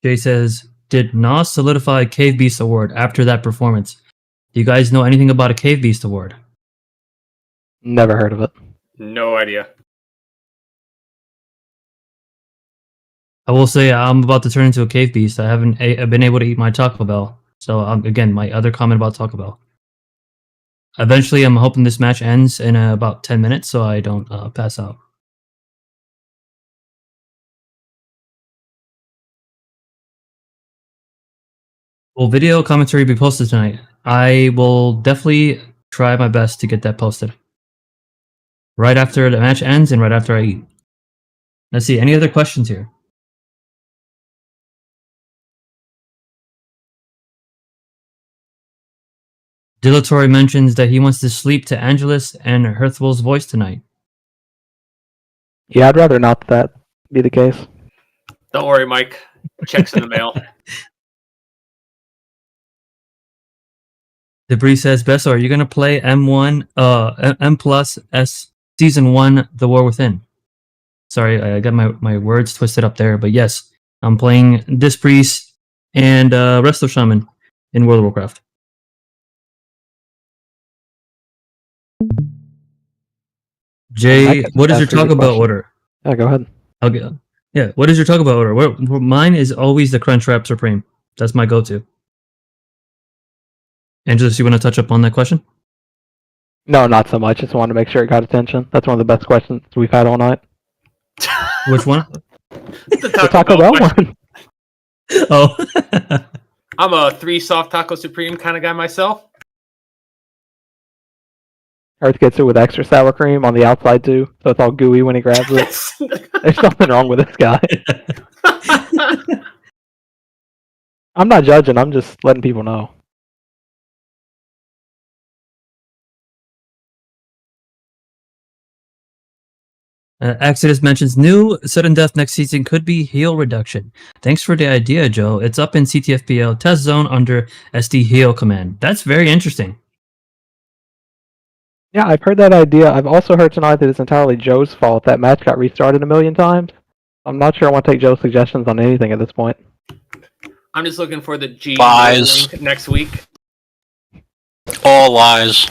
Jay says, did Nas solidify Cave Beast Award after that performance? Do you guys know anything about a Cave Beast Award? Never heard of it. No idea. I will say I'm about to turn into a cave beast. I haven't been able to eat my Taco Bell. So again, my other comment about Taco Bell. Eventually, I'm hoping this match ends in about 10 minutes so I don't pass out. Will video commentary be posted tonight? I will definitely try my best to get that posted. Right after the match ends and right after I eat. Let's see, any other questions here? Dilatory mentions that he wants to sleep to Angelus and Hearthwell's voice tonight. Yeah, I'd rather not that be the case. Don't worry, Mike. Checks in the mail. Debris says, Besso, are you going to play M plus S Season 1, The War Within? Sorry, I got my words twisted up there, but yes, I'm playing this Priest and Resto Shaman in World of Warcraft. Jay, what is your Taco Bell order? Yeah, go ahead. Okay. Yeah, what is your Taco Bell order? Mine is always the Crunchwrap Supreme. That's my go-to. Angelus, you want to touch up on that question? No, not so much. Just wanted to make sure it got attention. That's one of the best questions we've had all night. Which one? The Taco Bell one. Oh. I'm a 3 soft taco supreme kind of guy myself. Earth gets it with extra sour cream on the outside too, so it's all gooey when he grabs it. There's something wrong with this guy. I'm not judging, I'm just letting people know. Exodus mentions new sudden death next season could be heal reduction. Thanks for the idea, Joe. It's up in CTFDL test zone under SD heal command. That's very interesting. Yeah, I've heard that idea. I've also heard tonight that it's entirely Joe's fault. That match got restarted a million times. I'm not sure I want to take Joe's suggestions on anything at this point. I'm just looking for the G Lies. link next week. All lies.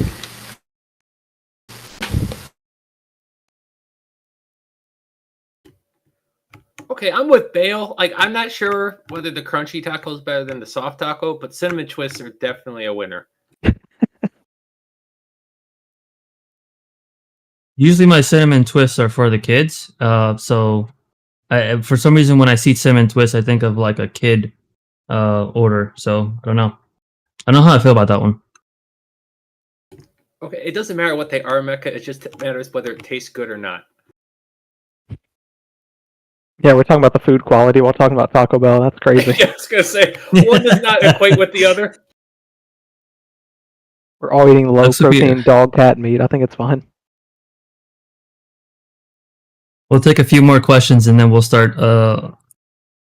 Okay, I'm with Bale. Like, I'm not sure whether the crunchy taco is better than the soft taco, but cinnamon twists are definitely a winner. Usually my cinnamon twists are for the kids. So for some reason when I see cinnamon twists, I think of like a kid order. So I don't know. I don't know how I feel about that one. Okay, it doesn't matter what they are, Mecca. It just matters whether it tastes good or not. Yeah, we're talking about the food quality while talking about Taco Bell. That's crazy. Yeah, I was going to say, one does not equate with the other. We're all eating low-protein dog cat meat. I think it's fine. We'll take a few more questions and then we'll start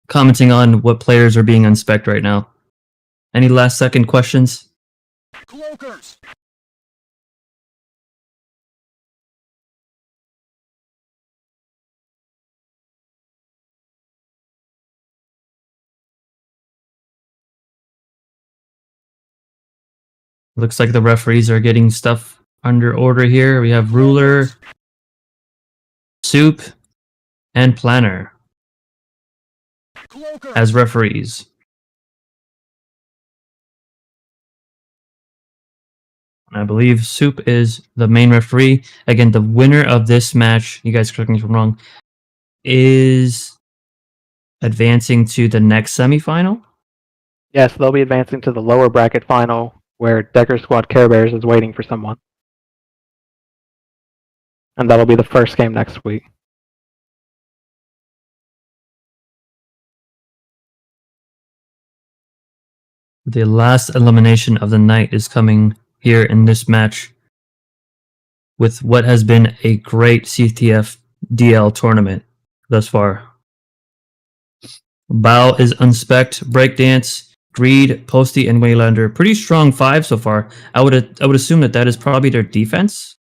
commenting on what players are being unspec'd right now. Any last-second questions? Cloakers. Looks like the referees are getting stuff under order here. We have Ruler, Soup, and Planner as referees. I believe Soup is the main referee. Again, the winner of this match, you guys correct me if I'm wrong, is advancing to the next semifinal. Yes, they'll be advancing to the lower bracket final where Decker Squad Care Bears is waiting for someone. And that'll be the first game next week. The last elimination of the night is coming here in this match with what has been a great CTFDL tournament thus far. Bao is unspec'd, Breakdance, Greed, Posty, and Waylander. Pretty strong 5 so far. I would assume that is probably their defense.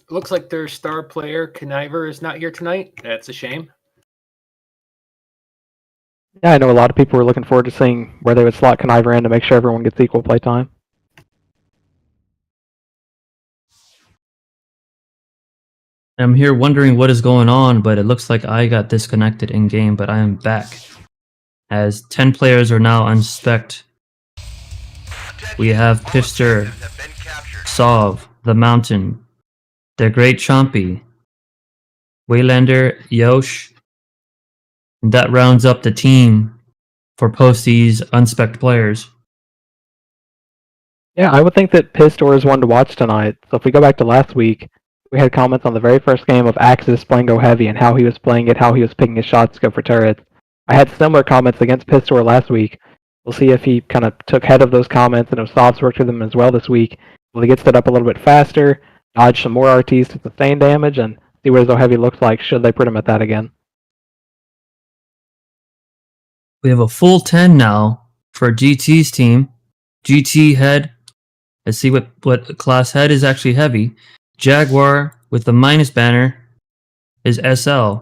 It looks like their star player, Conniver, is not here tonight. That's a shame. Yeah, I know a lot of people were looking forward to seeing where they would slot Conniver in to make sure everyone gets equal play time. I'm here wondering what is going on, but it looks like I got disconnected in game, but I am back. As 10 players are now unspec'd. We have Pister, Sov, The Mountain, The Great Chompy, Waylander, Yosh. And that rounds up the team for Posty's unspec'd players. Yeah, I would think that Pistor is one to watch tonight. So if we go back to last week, we had comments on the very first game of Axis playing Go Heavy and how he was playing it, how he was picking his shots to go for turrets. I had similar comments against Pistor last week. We'll see if he kind of took head of those comments and if Sov's worked with them as well this week. Will he get set up a little bit faster, dodge some more RTs to sustain damage, and see what his Go Heavy looks like should they put him at that again. We have a full 10 now for GT's team. GT head. Let's see what class head is actually heavy. Jaguar with the minus banner is SL.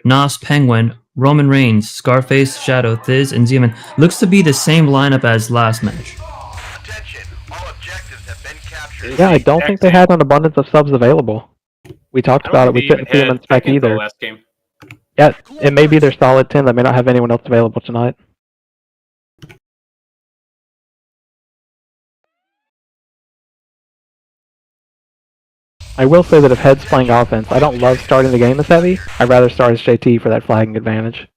Nos, Penguin, Roman Reigns, Scarface, Shadow, Thiz, and Zeman. Looks to be the same lineup as last match. Yeah, I don't think they had an abundance of subs available. We talked about it. We couldn't see them in spec either. Last game. Yeah, it may be their solid 10. They may not have anyone else available tonight. I will say that if Head's playing offense, I don't love starting the game as heavy. I'd rather start as JT for that flagging advantage.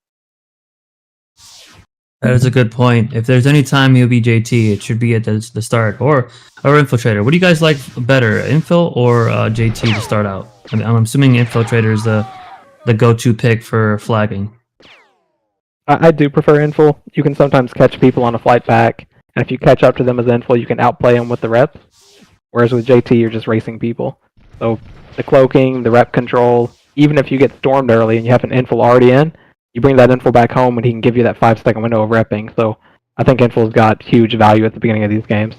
That is a good point. If there's any time he'll be JT, it should be at the start or Infiltrator. What do you guys like better, Infil or JT to start out? I mean, I'm assuming Infiltrator is the go-to pick for flagging. I do prefer Infil. You can sometimes catch people on a flight back, and if you catch up to them as Infil, you can outplay them with the reps. Whereas with JT, you're just racing people. So the cloaking, the rep control, even if you get stormed early and you have an Infil already in, you bring that Infil back home and he can give you that 5-second window of repping. So I think Infil's got huge value at the beginning of these games.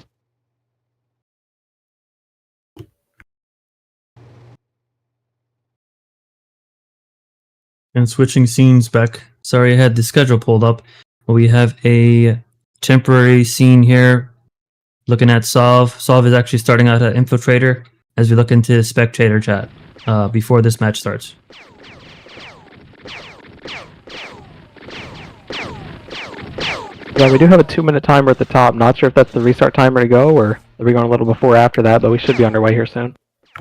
And switching scenes back. Sorry, I had the schedule pulled up. We have a temporary scene here looking at Sov. Sov is actually starting out an Infiltrator as we look into spectator chat before this match starts. Yeah, we do have a 2-minute timer at the top. Not sure if that's the restart timer to go, or are we going a little before or after that, but we should be underway here soon.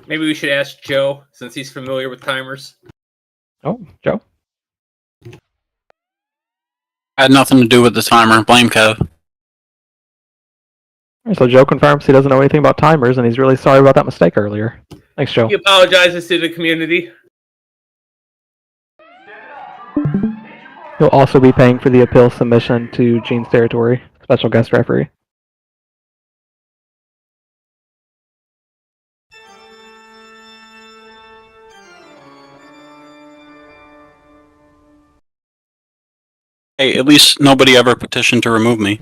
Maybe we should ask Joe, since he's familiar with timers. Oh, Joe? I had nothing to do with the timer. Blame Kev. Alright, so Joe confirms he doesn't know anything about timers, and he's really sorry about that mistake earlier. Thanks, Joe. He apologizes to the community. He'll also be paying for the appeal submission to Gene's territory, special guest referee. Hey, at least nobody ever petitioned to remove me.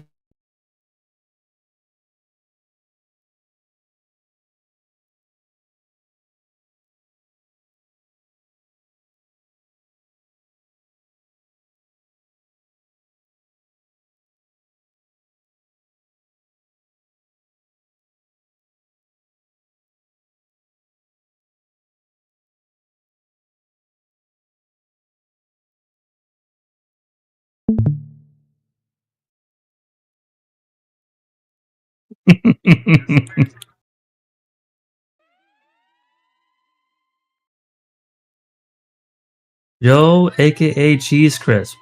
Joe, aka Cheese Crisp.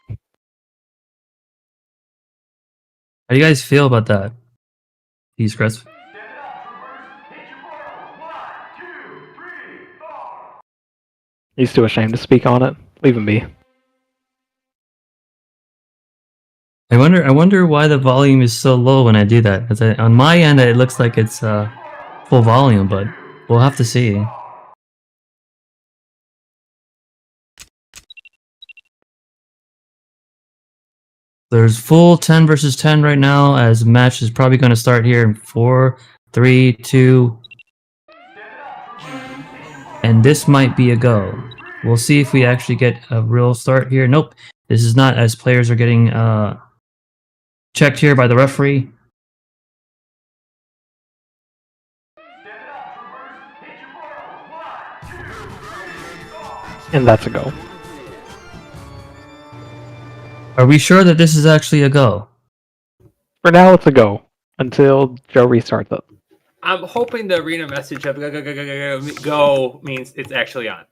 How do you guys feel about that? Cheese Crisp. He's too ashamed to speak on it. Leave him be. I wonder why the volume is so low when I do that. 'Cause on my end, it looks like it's full volume, but we'll have to see. There's full 10 versus 10 right now, as the match is probably going to start here in 4, 3, 2. and this might be a go. We'll see if we actually get a real start here. Nope, this is not, as players are getting checked here by the referee. And that's a go. Are we sure that this is actually a go? For now, it's a go until Joe restarts it. I'm hoping the arena message of go means it's actually on.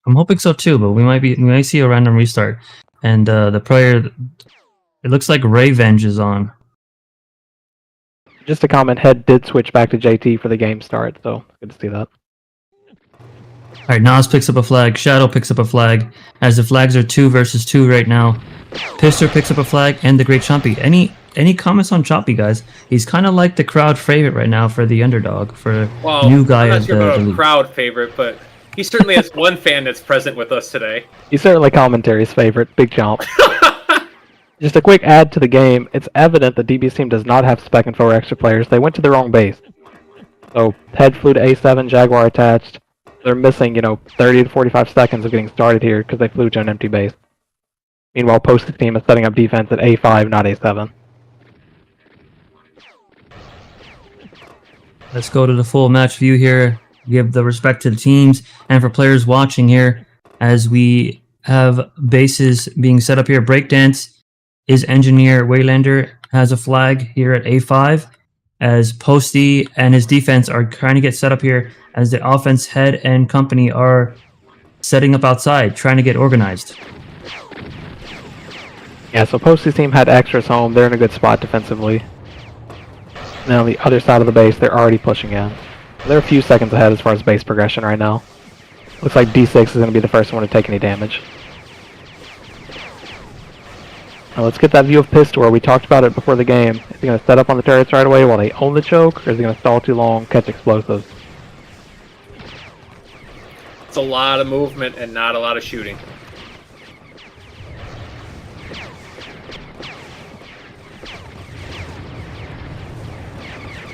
I'm hoping so too, but we might see a random restart. And the player, it looks like Revenge is on. Just a comment, Head did switch back to JT for the game start, so good to see that. All right, Nas picks up a flag. Shadow picks up a flag. As the flags are 2 versus 2 right now. Pister picks up a flag, and the Great Chompy. Any comments on Chompy, guys? He's kind of like the crowd favorite right now for the underdog, for new guy I'm not of sure the about a league. crowd favorite, but he certainly has one fan that's present with us today. He's certainly commentary's favorite, Big Chomp. Just a quick add to the game, it's evident that DB's team does not have spec and 4 extra players. They went to the wrong base. So, Head flew to A7, Jaguar attached. They're missing, 30 to 45 seconds of getting started here because they flew to an empty base. Meanwhile, Post's team is setting up defense at A5, not A7. Let's go to the full match view here. Give the respect to the teams and for players watching here as we have bases being set up here. Breakdance is Engineer Waylander has a flag here at A5 as Posty and his defense are trying to get set up here as the offense head and company are setting up outside, trying to get organized. Yeah, so Posty's team had extras home. They're in a good spot defensively. Now on the other side of the base, they're already pushing in. They're a few seconds ahead as far as base progression right now. Looks like D6 is going to be the first one to take any damage. Now let's get that view of Pistol. We talked about it before the game. Is he going to set up on the turrets right away while they own the choke, or is he going to stall too long, catch explosives? It's a lot of movement and not a lot of shooting.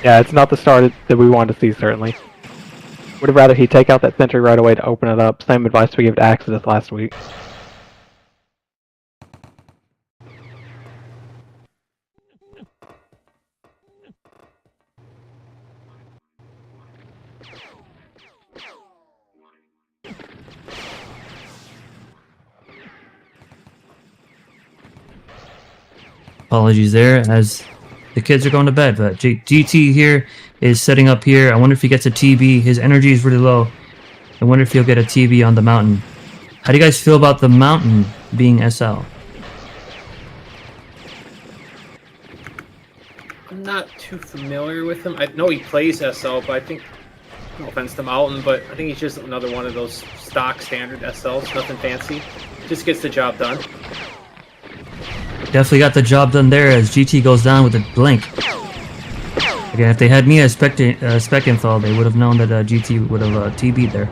Yeah, it's not the start that we wanted to see, certainly. Would have rather he take out that sentry right away to open it up. Same advice we gave to Axis last week. Apologies there as the kids are going to bed, but GT here is setting up here. I wonder if he gets a TB. His energy is really low. I wonder if he'll get a TB on the mountain. How do you guys feel about the mountain being SL? I'm not too familiar with him. I know he plays SL, but I think, no offense to Mountain, but I think he's just another one of those stock standard SLs. Nothing fancy. Just gets the job done. Definitely got the job done there as GT goes down with a blink. Again, if they had me as spec info, they would have known that GT would have TB'd there.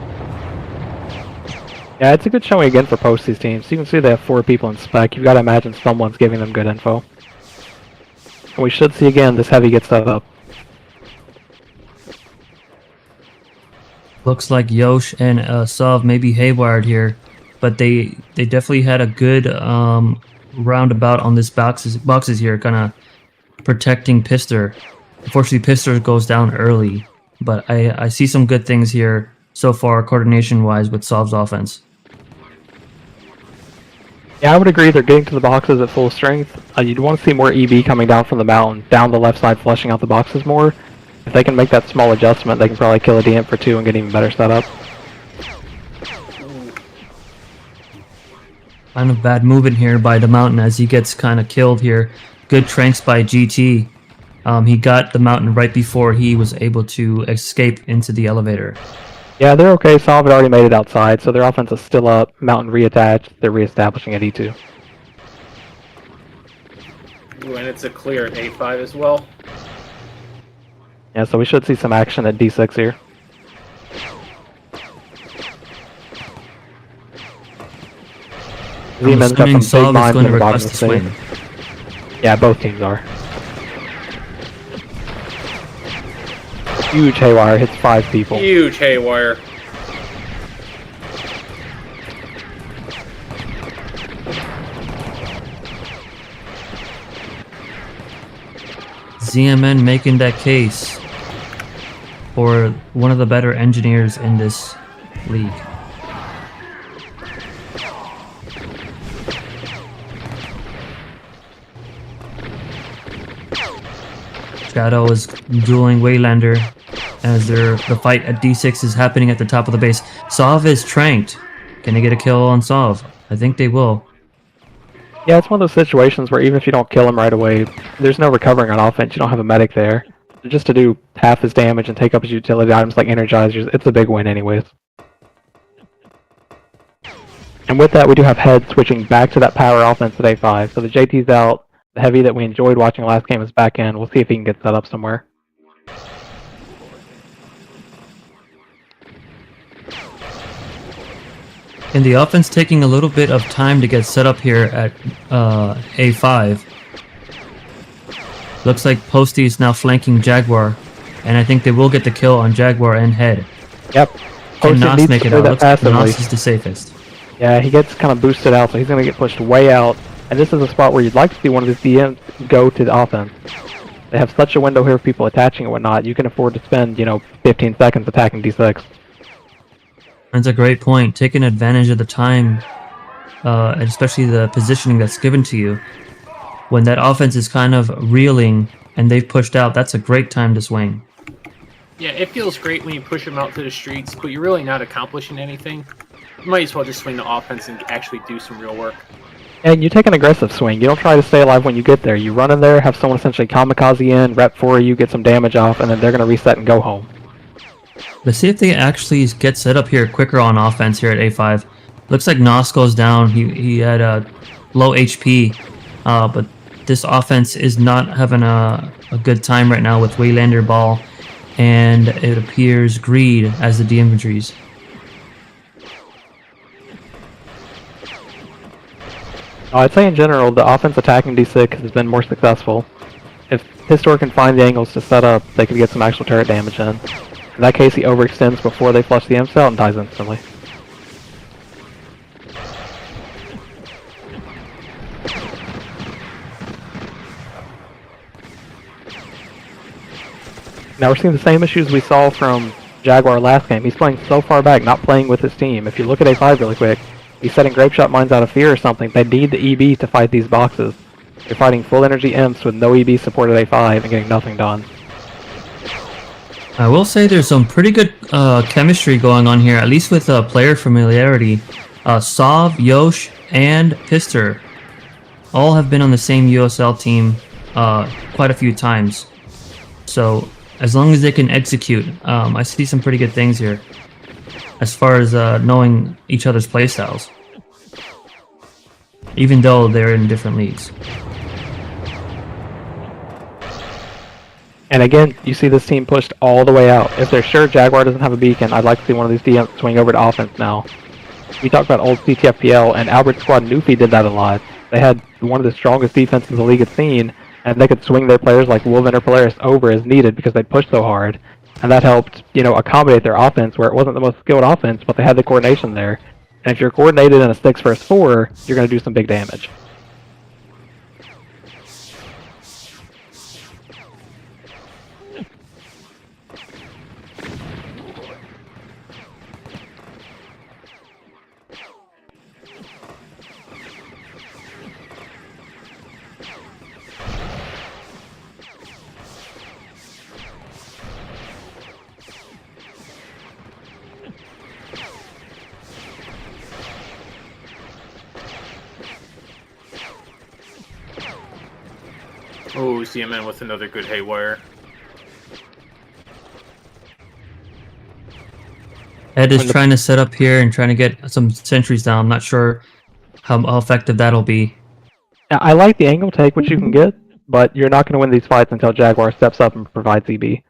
Yeah, it's a good showing again for Posty's team. So you can see they have 4 people in spec. You've got to imagine someone's giving them good info. And we should see again this heavy gets set up. Looks like Yosh and Sov may be haywired here, but they definitely had a good roundabout on this boxes here, kind of protecting Pister. Unfortunately, Pister goes down early, but I see some good things here so far, coordination-wise, with Sov's offense. Yeah, I would agree. They're getting to the boxes at full strength. You'd want to see more EV coming down from the mountain, down the left side, flushing out the boxes more. If they can make that small adjustment, they can probably kill a DM for 2 and get even better setup. Kind of bad movement here by the mountain as he gets kind of killed here. Good tranks by GT. He got the mountain right before he was able to escape into the elevator. Yeah, they're okay. Solve had already made it outside, so their offense is still up. Mountain reattached. They're reestablishing at E2. Ooh, and it's a clear at A5 as well. Yeah, so we should see some action at D6 here. I'm Z-Man's got assuming some big Sov is mines going in to the bottom request of a the swing. stage. Yeah, both teams are. Huge haywire, hits 5 people. Huge haywire. ZMN making that case for one of the better engineers in this league. Shadow is dueling Waylander as the fight at D6 is happening at the top of the base. Sov is tranked. Can they get a kill on Sov? I think they will. Yeah, it's one of those situations where even if you don't kill him right away, there's no recovering on offense. You don't have a medic there. Just to do half his damage and take up his utility items like energizers, it's a big win anyways. And with that, we do have Head switching back to that power offense at A5. So the JT's out. The heavy that we enjoyed watching last game is back in. We'll see if he can get set up somewhere. And the offense taking a little bit of time to get set up here at A5. Looks like Posty is now flanking Jaguar, and I think they will get the kill on Jaguar and Head. Yep. Can Posty Nos needs make to it play out? that Looks like passively. Nos is the safest. Yeah, he gets kind of boosted out, so he's going to get pushed way out. And this is a spot where you'd like to see one of his DMs go to the offense. They have such a window here of people attaching and whatnot. You can afford to spend, 15 seconds attacking D6. That's a great point. Taking advantage of the time, and especially the positioning that's given to you. When that offense is kind of reeling and they've pushed out, that's a great time to swing. Yeah, it feels great when you push them out to the streets, but you're really not accomplishing anything. You might as well just swing the offense and actually do some real work. And you take an aggressive swing. You don't try to stay alive when you get there. You run in there, have someone essentially kamikaze in, rep for you, get some damage off, and then they're going to reset and go home. Let's see if they actually get set up here quicker on offense here at A5. Looks like Nos goes down. He had a low HP, but this offense is not having a good time right now with Waylander Ball, and it appears Greed as the D-infantries. I'd say in general, the offense attacking D6 has been more successful. If Pistol can find the angles to set up, they could get some actual turret damage in. In that case, he overextends before they flush the M cell and dies instantly. Now we're seeing the same issues we saw from Jaguar last game. He's playing so far back, not playing with his team. If you look at A5 really quick, he's setting grape shot mines out of fear or something. They need the EB to fight these boxes. You're fighting full energy imps with no EB support at A5 and getting nothing done. I will say there's some pretty good chemistry going on here, at least with player familiarity. Sov, Yosh, and Pister all have been on the same USL team quite a few times. So as long as they can execute, I see some pretty good things here as far as knowing each other's playstyles, even though they're in different leagues. And again, you see this team pushed all the way out. If they're sure Jaguar doesn't have a beacon, I'd like to see one of these DMs swing over to offense now. We talked about old CTFDL, and Albert's squad Newfie did that a lot. They had one of the strongest defenses the league had seen, and they could swing their players like Wolven or Polaris over as needed because they pushed so hard. And that helped, accommodate their offense where it wasn't the most skilled offense, but they had the coordination there. And if you're coordinated in a 6 vs 4, you're going to do some big damage. Oh, CMN with another good haywire. Ed is trying to set up here and trying to get some sentries down. I'm not sure how effective that'll be. Now, I like the angle take, which you can get, but you're not going to win these fights until Jaguar steps up and provides EB.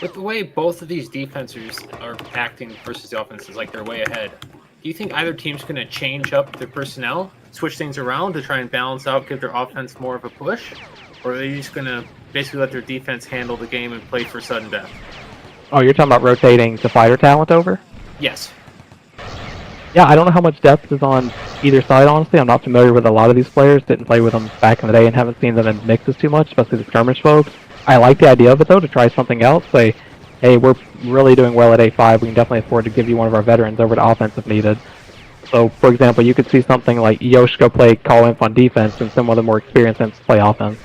With the way both of these defenders are acting versus the offenses, like they're way ahead, do you think either team's going to change up their personnel, switch things around to try and balance out, give their offense more of a push? Or are they just going to basically let their defense handle the game and play for sudden death? Oh, you're talking about rotating the fighter talent over? Yes. Yeah, I don't know how much depth is on either side, honestly. I'm not familiar with a lot of these players. Didn't play with them back in the day and haven't seen them in mixes too much, especially the skirmish folks. I like the idea of it, though, to try something else. Say, hey, we're really doing well at A5. We can definitely afford to give you one of our veterans over to offense if needed. So, for example, you could see something like Yoshiko play call imp on defense and some of the more experienced imps play offense.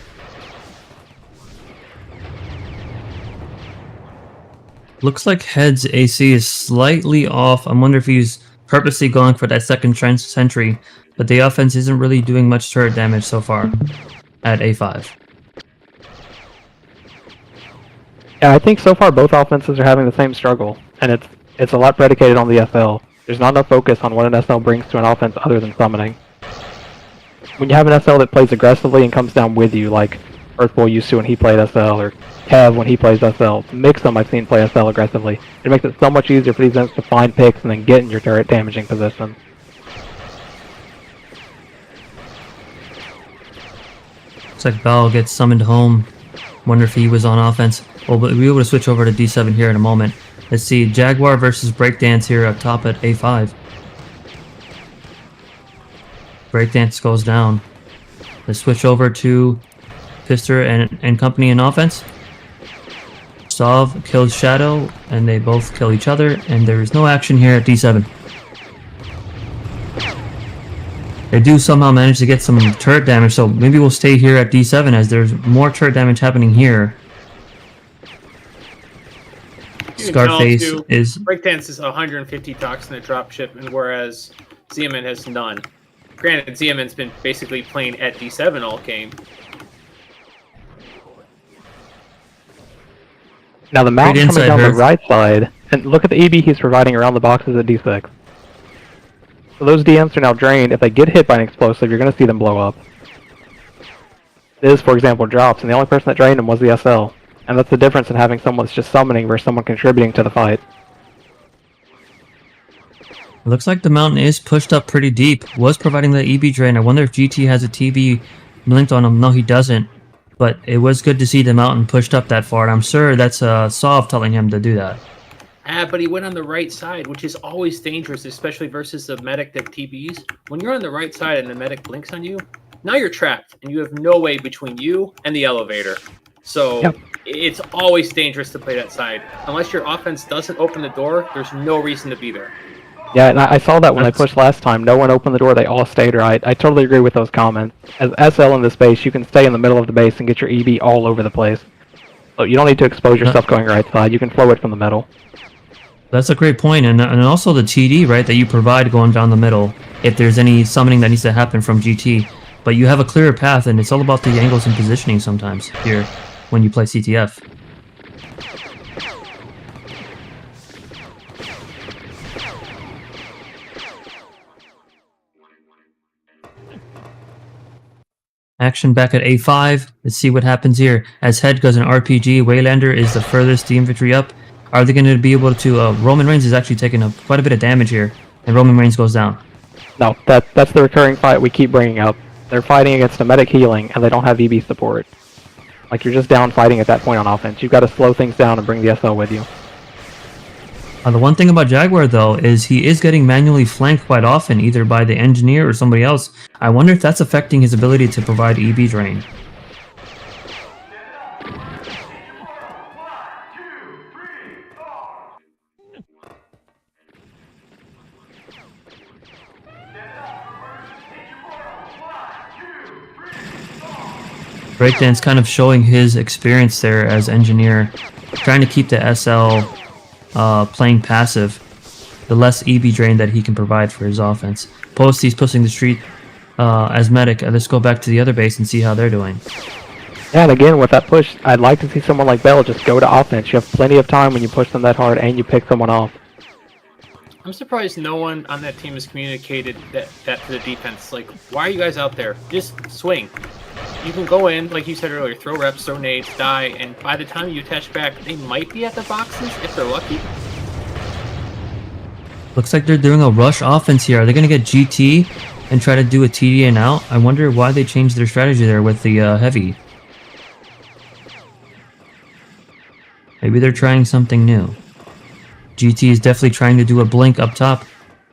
Looks like Head's AC is slightly off. I wonder if he's purposely going for that second sentry, but the offense isn't really doing much turret damage so far at A5. Yeah, I think so far both offenses are having the same struggle, and it's a lot predicated on the SL. There's not enough focus on what an SL brings to an offense other than summoning. When you have an SL that plays aggressively and comes down with you, like Earthboy used to when he played SL, or Kev when he plays SL, mix them I've seen play SL aggressively. It makes it so much easier for these imps to find picks and then get in your turret damaging position. Looks like Bell gets summoned home. Wonder if he was on offense. Well, but we'll be able to switch over to D7 here in a moment. Let's see, Jaguar versus Breakdance here up top at A5. Breakdance goes down. Let's switch over to Pister and company in offense. Sov kills Shadow, and they both kill each other, and there is no action here at D7. They do somehow manage to get some turret damage, so maybe we'll stay here at D7 as there's more turret damage happening here. Scarface is... Breakdance is 150 toxin at dropship, and whereas Zeman has none. Granted, Zeman's been basically playing at D7 all game. Now the mount coming down the right side, and look at the EB he's providing around the boxes at D6. So those DMs are now drained. If they get hit by an explosive, you're going to see them blow up. This, for example, drops, and the only person that drained them was the SL. And that's the difference in having someone that's just summoning versus someone contributing to the fight. It looks like the mountain is pushed up pretty deep. Was providing the EB drain. I wonder if GT has a TV linked on him. No, he doesn't. But it was good to see the mountain pushed up that far. And I'm sure that's Sov telling him to do that. But he went on the right side, which is always dangerous, especially versus the medic that TBs. When you're on the right side and the medic blinks on you, now you're trapped, and you have no way between you and the elevator. So yep. It's always dangerous to play that side. Unless your offense doesn't open the door, there's no reason to be there. Yeah, and I saw that when I pushed last time. No one opened the door, they all stayed right. I totally agree with those comments. As SL in this base, you can stay in the middle of the base and get your EB all over the place. So you don't need to expose yourself going right side, you can flow it from the middle. That's a great point, and also the TD, right, that you provide going down the middle, if there's any summoning that needs to happen from GT. But you have a clearer path, and it's all about the angles and positioning sometimes here when you play CTF. Action back at A5. Let's see what happens here. As Head goes an RPG, Waylander is the furthest the infantry up. Are they going to be able to... Roman Reigns is actually taking quite a bit of damage here, and Roman Reigns goes down. No, that's the recurring fight we keep bringing up. They're fighting against a medic healing, and they don't have EB support. Like, you're just down fighting at that point on offense. You've got to slow things down and bring the SL with you. The one thing about Jaguar, though, is he is getting manually flanked quite often, either by the engineer or somebody else. I wonder if that's affecting his ability to provide EB drain. Breakdance kind of showing his experience there as engineer, trying to keep the SL playing passive, the less EB drain that he can provide for his offense. Posty's pushing the street as medic. Let's go back to the other base and see how they're doing. Yeah, and again, with that push, I'd like to see someone like Bell just go to offense. You have plenty of time when you push them that hard and you pick someone off. I'm surprised no one on that team has communicated that to the defense. Like, why are you guys out there? Just swing. You can go in, like you said earlier, throw reps, throw nades, die, and by the time you attach back, they might be at the boxes if they're lucky. Looks like they're doing a rush offense here. Are they going to get GT and try to do a TD and out? I wonder why they changed their strategy there with the heavy. Maybe they're trying something new. GT is definitely trying to do a blink up top,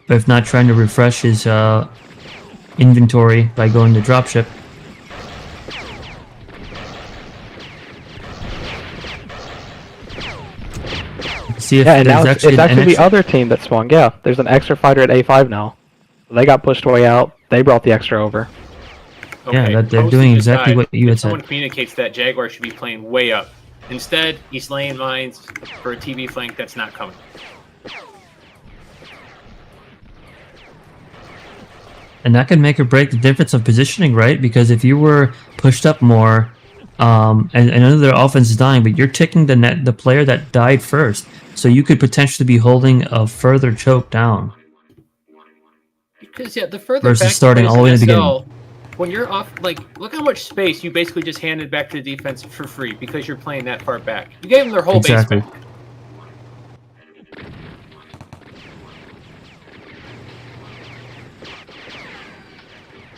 but if not trying to refresh his inventory by going to dropship. See if Yeah, and now there's it's actually an the extra- other team that swung. Yeah, there's an extra fighter at A5 now. They got pushed way out. They brought the extra over. Yeah, Okay, that they're Posty doing just exactly died. what you If had someone said. communicates that Jaguar should be playing way up. Instead, he's laying mines for a TV flank that's not coming. And that can make or break the difference of positioning, right? Because if you were pushed up more, and another their offense is dying, but you're ticking the player that died first, so you could potentially be holding a further choke down Because yeah, the further versus back starting you all the way in place the an beginning. SL, when you're off, like, look how much space you basically just handed back to the defense for free because you're playing that far back. You gave them their whole Exactly. base back.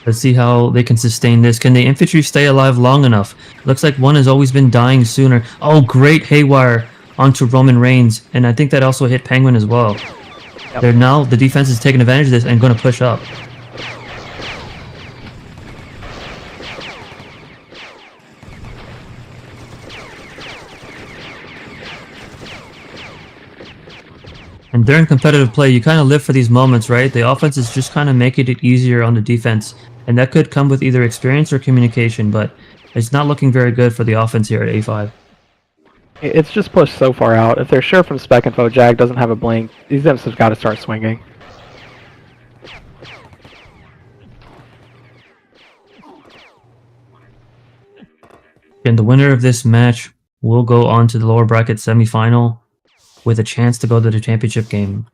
Let's see how they can sustain this. Can the infantry stay alive long enough? Looks like one has always been dying sooner. Oh, great haywire onto Roman Reigns, and I think that also hit Penguin as well. Yep. They're now the defense is taking advantage of this and going to push up. And during competitive play, you kind of live for these moments, right? The offense is just kind of making it easier on the defense. And that could come with either experience or communication, but it's not looking very good for the offense here at A5. It's just pushed so far out. If they're sure from spec info Jag doesn't have a blink, these imps have got to start swinging. And the winner of this match will go on to the lower bracket semifinal with a chance to go to the championship game.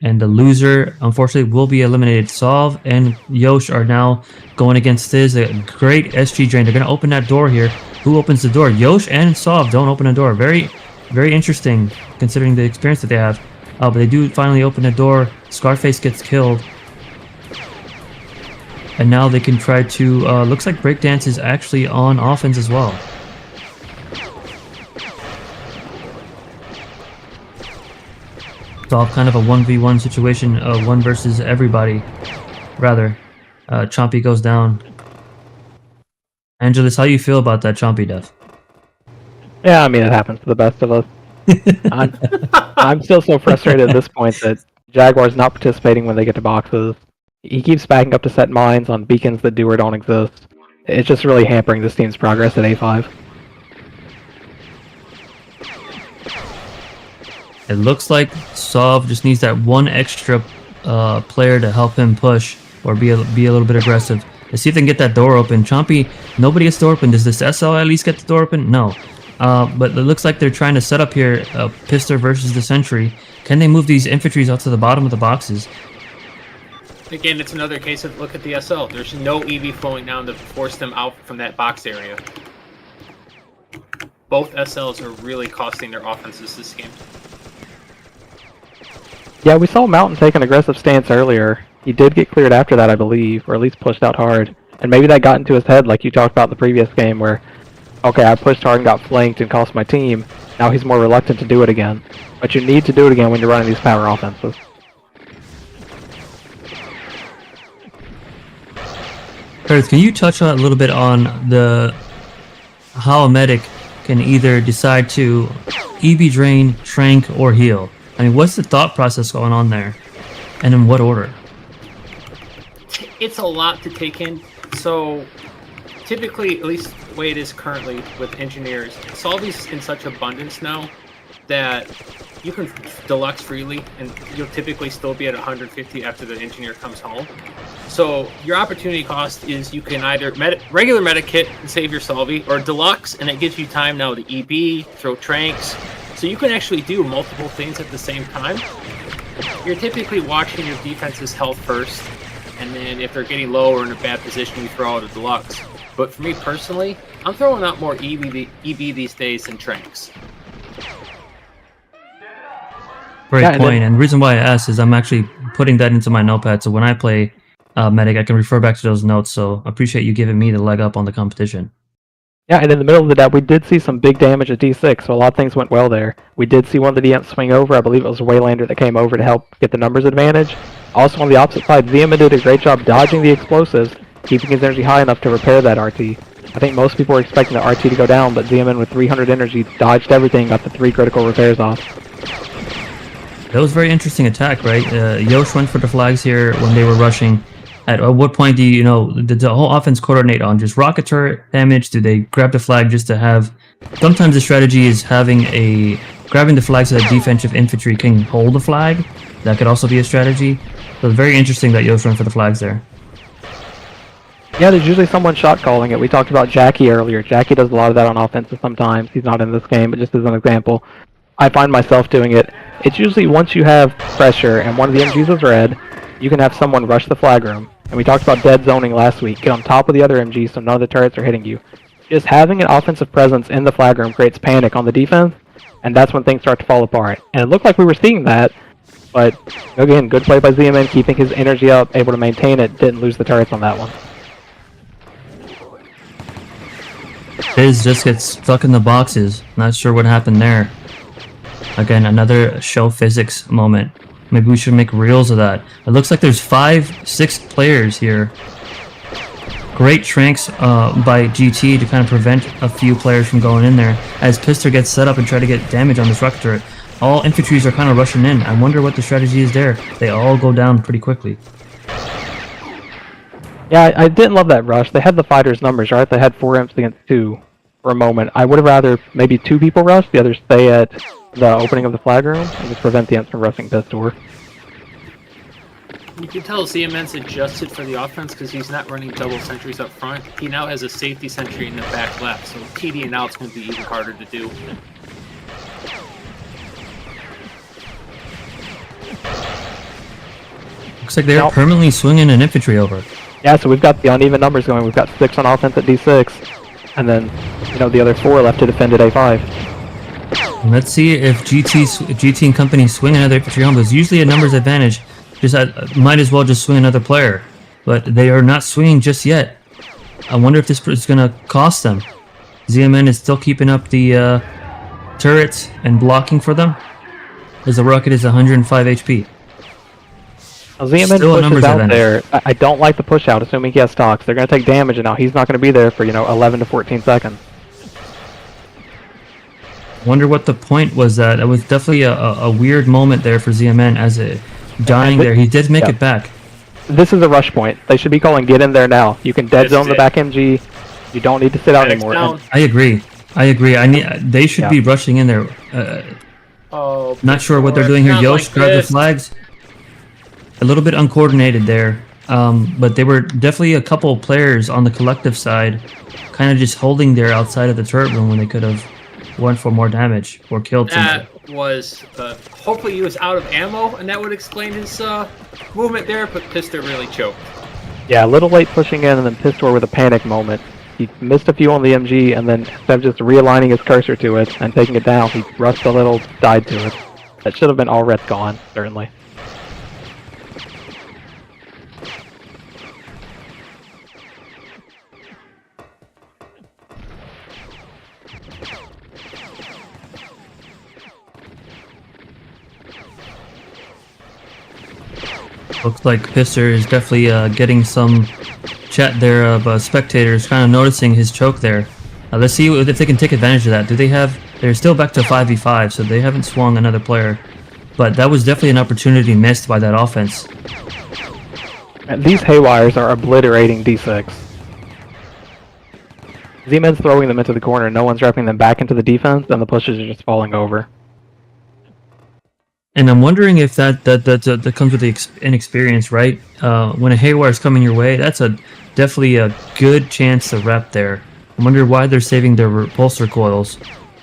And the loser, unfortunately, will be eliminated. Solve and Yosh are now going against Thiz. A great SG drain. They're going to open that door here. Who opens the door? Yosh and Solve don't open a door. Very, very interesting considering the experience that they have. But they do finally open the door. Scarface gets killed. And now they can try to... looks like Breakdance is actually on offense as well. Solve kind of a 1v1 situation, one versus everybody, rather. Chompy goes down. Angelus, how you feel about that Chompy death? Yeah, I mean, it happens to the best of us. I'm still so frustrated at this point that Jaguar's not participating when they get to boxes. He keeps backing up to set mines on beacons that do or don't exist. It's just really hampering this team's progress at A5. It looks like Solve just needs that one extra player to help him push or be a little bit aggressive. Let's see if they can get that door open. Chompy, nobody gets the door open. Does this SL at least get the door open? No. But it looks like they're trying to set up here Pister versus the Sentry. Can they move these infantries out to the bottom of the boxes? Again, it's another case of look at the SL. There's no EV flowing down to force them out from that box area. Both SLs are really costing their offenses this game. Yeah, we saw Mountain take an aggressive stance earlier. He did get cleared after that, I believe, or at least pushed out hard. And maybe that got into his head like you talked about in the previous game where, okay, I pushed hard and got flanked and cost my team. Now he's more reluctant to do it again. But you need to do it again when you're running these power offenses. Curtis, can you touch on a little bit on how a medic can either decide to EV drain, trank, or heal? I mean, what's the thought process going on there? And in what order? It's a lot to take in. So typically, at least the way it is currently with engineers, Solvy's in such abundance now that you can deluxe freely and you'll typically still be at 150 after the engineer comes home. So your opportunity cost is you can either regular medic kit and save your Solvy, or deluxe, and it gives you time now to EB, throw tranks. So you can actually do multiple things at the same time. You're typically watching your defense's health first, and then if they're getting low or in a bad position, you throw out a deluxe. But for me personally, I'm throwing out more EB these days than tranks. Great point. And the reason why I asked is I'm actually putting that into my notepad, so when I play medic, I can refer back to those notes. So I appreciate you giving me the leg up on the competition. Yeah, and in the middle of the dab, we did see some big damage at D6, so a lot of things went well there. We did see one of the DMs swing over. I believe it was Waylander that came over to help get the numbers advantage. Also on the opposite side, Zima did a great job dodging the explosives, keeping his energy high enough to repair that RT. I think most people were expecting the RT to go down, but Zeman with 300 energy dodged everything, got the 3 critical repairs off. That was a very interesting attack, right? Yosh went for the flags here when they were rushing. At what point do did the whole offense coordinate on just rocket turret damage? Do they grab the flag just to have? Sometimes the strategy is grabbing the flag so that defensive infantry can hold the flag. That could also be a strategy. So it's very interesting that Yosh went for the flags there. Yeah, there's usually someone shot calling it. We talked about Jackie earlier. Jackie does a lot of that on offense sometimes. He's not in this game, but just as an example. I find myself doing it. It's usually once you have pressure and one of the MGs is red, you can have someone rush the flag room. And we talked about dead zoning last week. Get on top of the other MG so none of the turrets are hitting you. Just having an offensive presence in the flag room creates panic on the defense, and that's when things start to fall apart. And it looked like we were seeing that, but again, good play by ZMN, keeping his energy up, able to maintain it, didn't lose the turrets on that one. Biz just gets stuck in the boxes. Not sure what happened there. Again, another show physics moment. Maybe we should make reels of that. It looks like there's 5-6 players here. Great tranks by GT to kind of prevent a few players from going in there as Pister gets set up and try to get damage on this rocket turret. All infantries are kind of rushing in. I wonder what the strategy is there. They all go down pretty quickly. Yeah, I didn't love that rush. They had the fighters' numbers, right? They had 4 imps against 2 for a moment. I would have rather maybe 2 people rush, the others stay at the opening of the flag room and just prevent the imps from rushing Pistor. You can tell CMN's adjusted for the offense because he's not running double sentries up front. He now has a safety sentry in the back left, so TD and out's going to be even harder to do. Looks like they're permanently swinging an infantry over. Yeah, so we've got the uneven numbers going. We've got 6 on offense at D6, and then the other 4 left to defend at A5. Let's see if GT and company swing another infantry home. There's usually a numbers advantage. Just might as well just swing another player, but they are not swinging just yet. I wonder if this is going to cost them. ZMN is still keeping up the turrets and blocking for them, as the rocket is 105 HP. Now, ZMN pushes out there. I don't like the push out, assuming he has stocks. They're going to take damage, and now he's not going to be there for 11 to 14 seconds. Wonder what the point was. That it was definitely a weird moment there for ZMN as a dying there. He did make it back. This is a rush point. They should be calling get in there now. You can dead zone the back MG. You don't need to sit out anymore. I agree. They should be rushing in there. Not sure what they're doing here. Yosh grabbed the flags. A little bit uncoordinated there. But they were definitely a couple players on the collective side kind of just holding there outside of the turret room when they could have went for more damage or killed somebody. That was hopefully he was out of ammo, and that would explain his movement there, but Pistor really choked. Yeah, a little late pushing in, and then Pistor with a panic moment. He missed a few on the MG, and then instead of just realigning his cursor to it and taking it down, he rushed a little, died to it. That should have been all reds gone, certainly. Looks like Pistor is definitely getting some chat there of spectators kind of noticing his choke there. Let's see if they can take advantage of that. They're still back to 5v5, so they haven't swung another player. But that was definitely an opportunity missed by that offense. And these haywires are obliterating D6. Z-Men's throwing them into the corner, no one's wrapping them back into the defense, and the pushes are just falling over. And I'm wondering if that comes with the inexperience, right? When a haywire is coming your way, that's definitely a good chance to rep there. I wonder why they're saving their repulsor coils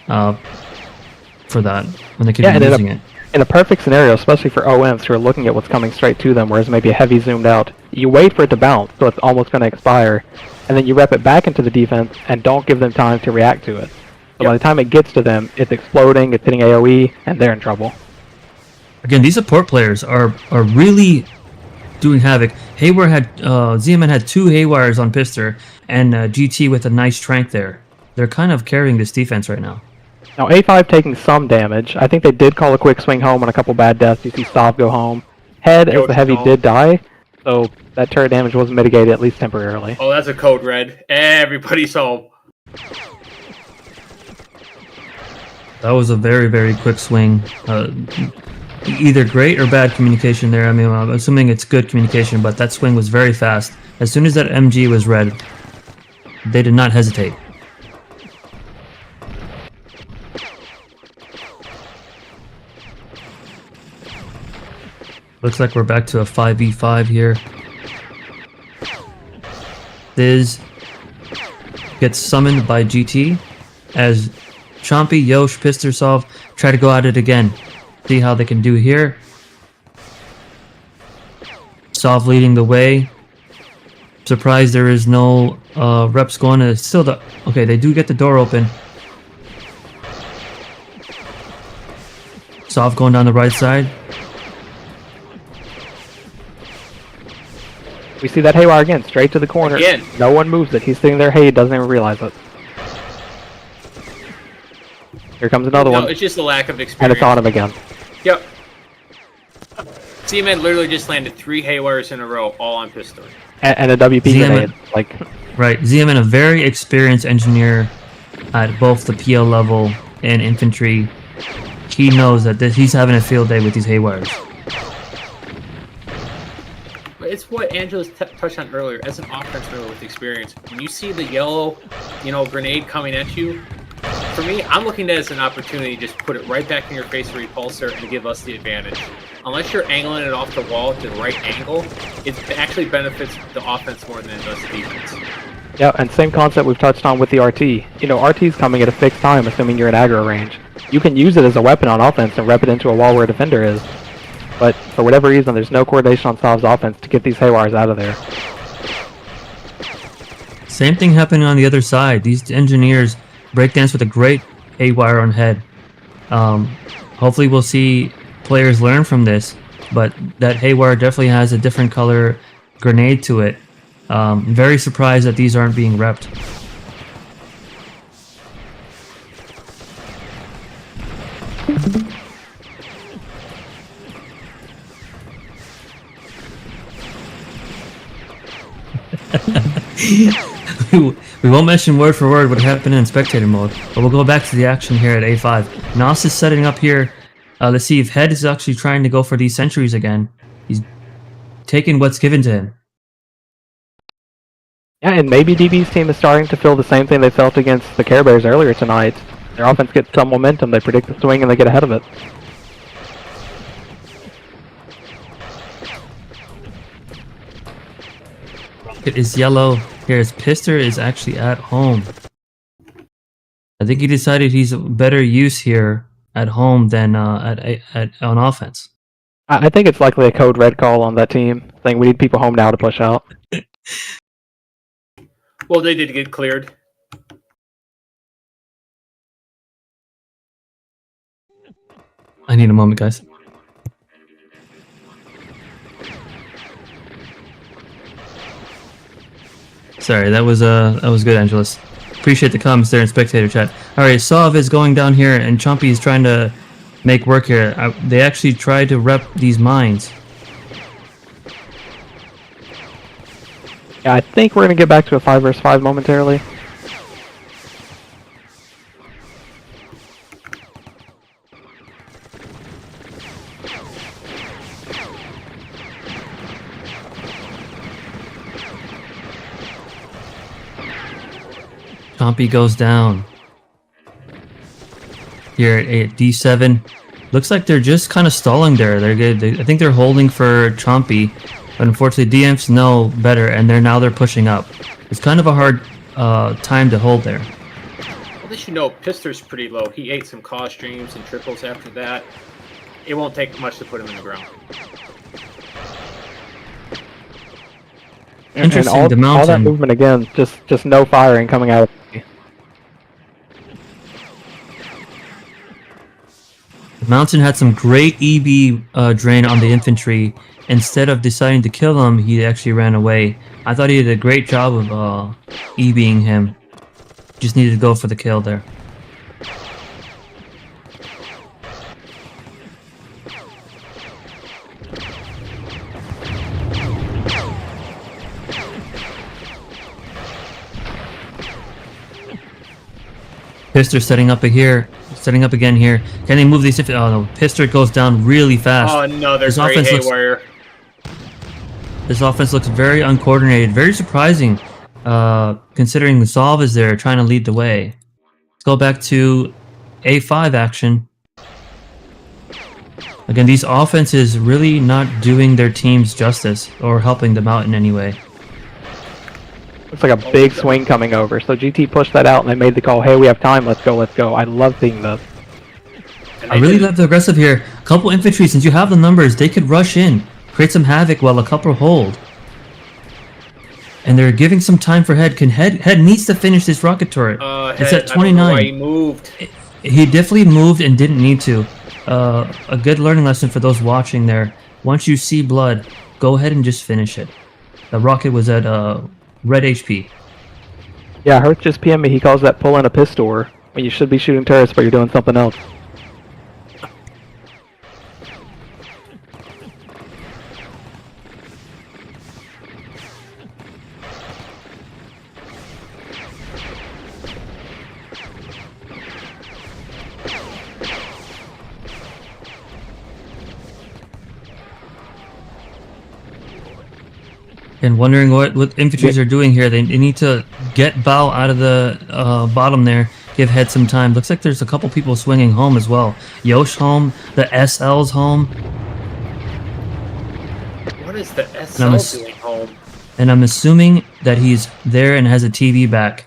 for that when they could be using it. In a perfect scenario, especially for OMs who are looking at what's coming straight to them, whereas maybe a heavy zoomed out, you wait for it to bounce, so it's almost going to expire, and then you rep it back into the defense and don't give them time to react to it. So by the time it gets to them, it's exploding, it's hitting AoE, and they're in trouble. Again, these support players are really doing havoc. ZMN had 2 haywires on Pistor, and GT with a nice trank there. they're kind of carrying this defense right now. Now A5 taking some damage. I think they did call a quick swing home on a couple bad deaths. You see Stav go home. Head as the heavy did die, so that turret damage was mitigated at least temporarily. Oh, that's a code red. Everybody's home. That was a very, very quick swing. Either great or bad communication there. I mean, I'm assuming it's good communication, but that swing was very fast. As soon as that MG was red, they did not hesitate. Looks like we're back to a 5v5 here. Thiz gets summoned by GT as Chompy, Yosh, Pistersov try to go at it again. See how they can do here. Sov leading the way. Surprised there is no reps going to still the... Okay, they do get the door open. Sov going down the right side. We see that Haywire again, straight to the corner. Again. No one moves it. He's sitting there, he doesn't even realize it. Here comes another No, one. it's just a lack of And experience. it's on him again. Yep. C-Man literally just landed 3 Haywires in a row, all on pistol. And a WP grenade. Like, Right, ZMN, a very experienced engineer at both the PL level and infantry. He knows that he's having a field day with these Haywires. It's what Angela's touched on earlier. As an offense member with experience, when you see the yellow, grenade coming at you, for me, I'm looking at it as an opportunity to just put it right back in your face, a repulsor, and give us the advantage. Unless you're angling it off the wall to the right angle, it actually benefits the offense more than it does the defense. yeah, and same concept we've touched on with the RT. RT's coming at a fixed time, assuming you're in aggro range. You can use it as a weapon on offense and rep it into a wall where a defender is. But for whatever reason, there's no coordination on Sov's offense to get these Haywires out of there. Same thing happening on the other side. These engineers breakdance with a great Haywire on head. Hopefully we'll see players learn from this, but that Haywire definitely has a different color grenade to it. Very surprised that these aren't being repped. We won't mention word for word what happened in spectator mode, but we'll go back to the action here at A5. Nos is setting up here. Let's see if Head is actually trying to go for these sentries again. He's taking what's given to him. Yeah, and maybe DB's team is starting to feel the same thing they felt against the Care Bears earlier tonight. Their offense gets some momentum, they predict the swing, and they get ahead of it. It is yellow. Here's Pister is actually at home. I think he decided he's a better use here at home than on offense. I think it's likely a code red call on that team, saying we need people home now to push out. Well, they did get cleared. I need a moment, guys. Sorry, that was good, Angelus. Appreciate the comments there in spectator chat. All right, Sov is going down here, and Chompy is trying to make work here. They actually tried to rep these mines. Yeah, I think we're gonna get back to a 5 versus 5 momentarily. Chompy goes down. Here at D7. Looks like they're just kind of stalling there. They're good. I think they're holding for Chompy, but unfortunately DMs know better, and they're pushing up. It's kind of a hard time to hold there. At least you know Pister's pretty low. He ate some cause streams and triples after that. It won't take much to put him in the ground. Interesting, and the all that mountain. movement again, just no firing coming out of me. The mountain had some great EB drain on the infantry. Instead of deciding to kill him, he actually ran away. I thought he did a great job of EBing him. Just needed to go for the kill there. Pister setting up again here. Can they move these? Oh no, Pister goes down really fast. Oh no, there's This great offense looks- haywire. This offense looks very uncoordinated, very surprising, considering the Solve is there trying to lead the way. Let's go back to A5 action. Again, these offenses really not doing their teams justice or helping them out in any way. Looks like a big swing coming over. So GT pushed that out and they made the call, hey, we have time, let's go, let's go. I love seeing this. And I they really did- love the aggressive here. A couple infantry, since you have the numbers, they could rush in, create some havoc while a couple hold. And they're giving some time for Head. Head needs to finish this rocket turret. It's Head, at I don't know why 29. he moved. He definitely moved and didn't need to. A good learning lesson for those watching there. Once you see blood, go ahead and just finish it. The rocket was at red HP. Yeah, Hearth just PM'd me, he calls that pull in a pistol when you should be shooting turrets but you're doing something else. And wondering what infantries are doing here. They need to get Bao out of the bottom there. Give Head some time. Looks like there's a couple people swinging home as well. Yosh home. The SL's home. What is the I'm SL doing home? And I'm assuming that he's there and has a TV back.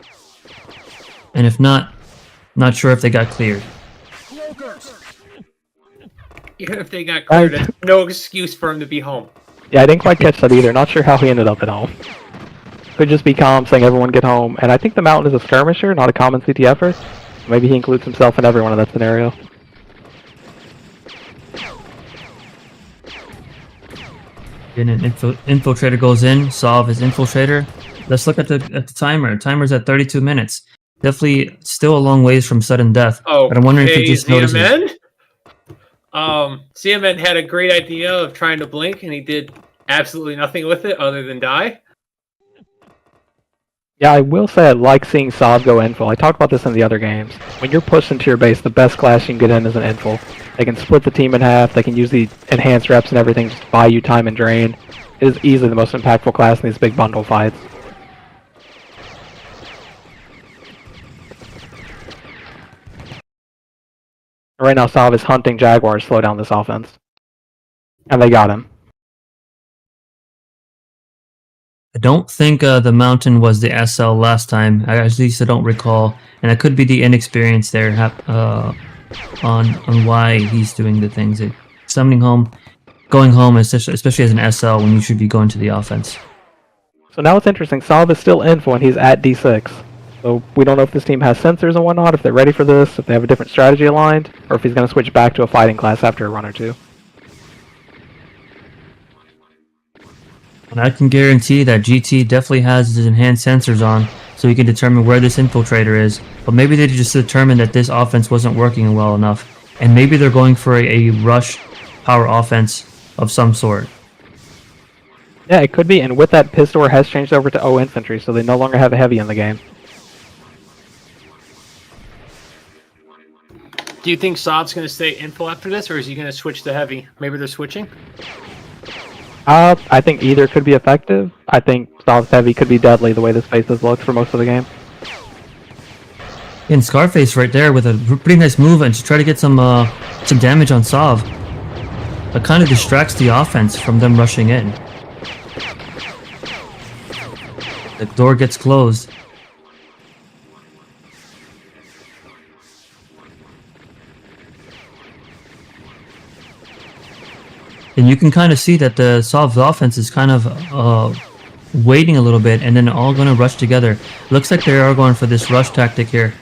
And if not, not sure if they got cleared. Even if they got cleared, there's no excuse for him to be home. Yeah, I didn't quite catch that either. Not sure how he ended up at home. Could just be calm, saying everyone get home. And I think the Mountain is a skirmisher, not a common CTFer. Maybe he includes himself in everyone in that scenario. Then an infiltrator goes in. Solve his infiltrator. Let's look at the timer. Timer's at 32 minutes. Definitely still a long ways from sudden death. Oh, but I'm wondering if he just notices. CMN? CMN had a great idea of trying to blink, and he did absolutely nothing with it other than die. Yeah, I will say I like seeing Saab go infil. I talked about this in the other games. When you're pushed into your base, the best class you can get in is an infil. They can split the team in half, they can use the enhanced reps and everything just to buy you time and drain. It is easily the most impactful class in these big bundle fights. Right now, Saab is hunting Jaguars to slow down this offense. And they got him. I don't think the Mountain was the SL last time. At least I don't recall. And it could be the inexperience there on why he's doing the things. Summoning home, going home, especially as an SL when you should be going to the offense. So now it's interesting. Saab is still infil and he's at D6. So we don't know if this team has sensors and whatnot, if they're ready for this, if they have a different strategy aligned, or if he's going to switch back to a fighting class after a run or two. And I can guarantee that GT definitely has his enhanced sensors on, so he can determine where this infiltrator is. But maybe they just determined that this offense wasn't working well enough, and maybe they're going for a rush power offense of some sort. Yeah, it could be, and with that, Pistor has changed over to O infantry, so they no longer have a heavy in the game. Do you think Saab's going to stay infil after this, or is he going to switch to heavy? Maybe they're switching? I think either could be effective. I think Saab's heavy could be deadly the way this base has looked for most of the game. And Scarface right there with a pretty nice move and to try to get some damage on Sav. That kind of distracts the offense from them rushing in. The door gets closed. And you can kind of see that the Sov's offense is kind of waiting a little bit and then all going to rush together. Looks like they are going for this rush tactic here.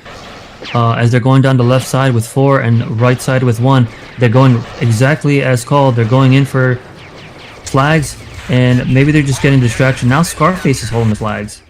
As they're going down the left side with 4 and right side with 1. They're going exactly as called. They're going in for flags and maybe they're just getting distraction. Now Scarface is holding the flags.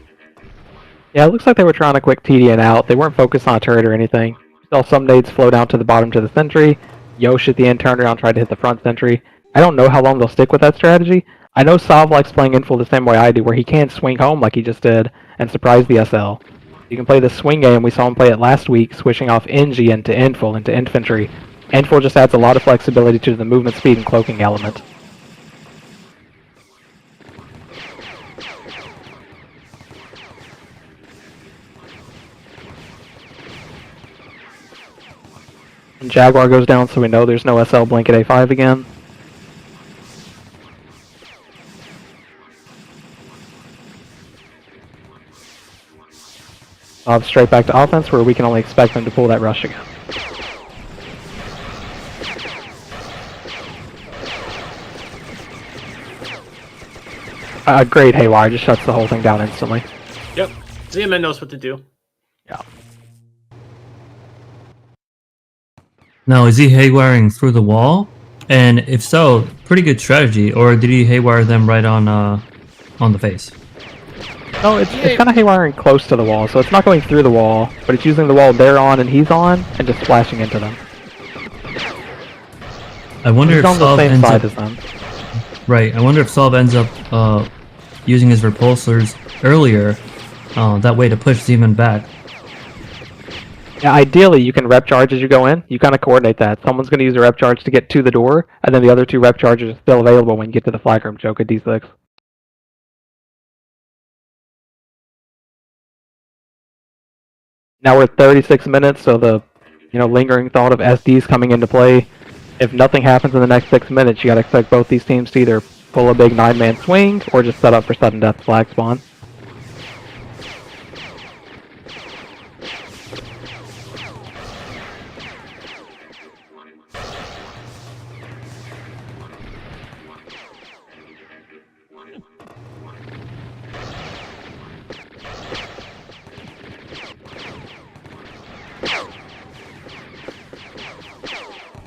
Yeah, it looks like they were trying to quick TD and out. They weren't focused on a turret or anything. Saw some nades flow down to the bottom to the sentry. Yosh at the end turned around, tried to hit the front sentry. I don't know how long they'll stick with that strategy. I know Sav likes playing infill the same way I do, where he can swing home like he just did and surprise the SL. You can play the swing game. We saw him play it last week, switching off NG into infill, into infantry. Infill just adds a lot of flexibility to the movement speed and cloaking element. And Jaguar goes down, so we know there's no SL blink at A5 again. Straight back to offense, where we can only expect them to pull that rush again. Great Haywire, just shuts the whole thing down instantly. Yep. ZMN knows what to do. Yeah. Now, is he haywiring through the wall? And if so, pretty good strategy. Or did he haywire them right on the face? No, it's kind of haywiring close to the wall, so it's not going through the wall, but it's using the wall they're on and he's on, and just splashing into them. I wonder He's if on the Solve same ends side up as them. right. I wonder if Solve ends up using his repulsors earlier, that way to push Zeman back. Yeah, ideally, you can rep charge as you go in. You kind of coordinate that. Someone's going to use a rep charge to get to the door, and then the other two rep charges are still available when you get to the flag room choke at D6. Now we're at 36 minutes, so the lingering thought of SDs coming into play. If nothing happens in the next 6 minutes, you got to expect both these teams to either pull a big 9-man swing or just set up for sudden death flag spawn.